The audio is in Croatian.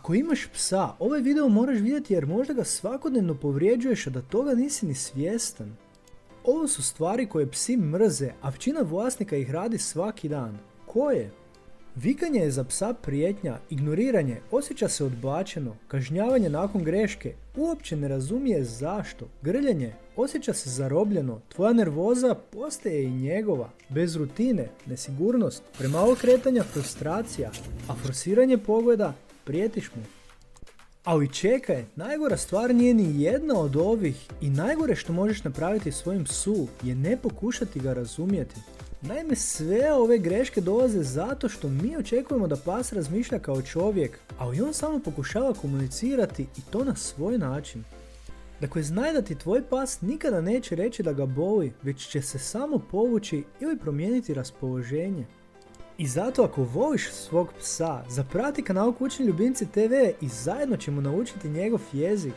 Ako imaš psa, ovaj video moraš vidjeti jer možda ga svakodnevno povrijeđuješ, a da toga nisi ni svjestan. Ovo su stvari koje psi mrze, a većina vlasnika ih radi svaki dan. Koje? Vikanje je za psa prijetnja, ignoriranje, osjeća se odbačeno, kažnjavanje nakon greške, uopće ne razumije zašto, grljenje, osjeća se zarobljeno, tvoja nervoza postaje i njegova, bez rutine, nesigurnost, premalo kretanja, frustracija, a forsiranje pogleda, prijetiš mu. Ali čekaj, najgora stvar nije ni jedna od ovih i najgore što možeš napraviti svojim psu je ne pokušati ga razumjeti. Naime, sve ove greške dolaze zato što mi očekujemo da pas razmišlja kao čovjek, ali on samo pokušava komunicirati i to na svoj način. Dakle, znaj da ti tvoj pas nikada neće reći da ga boli, već će se samo povući ili promijeniti raspoloženje. I zato ako voliš svog psa, zaprati kanal Kućni ljubimci TV i zajedno ćemo naučiti njegov jezik.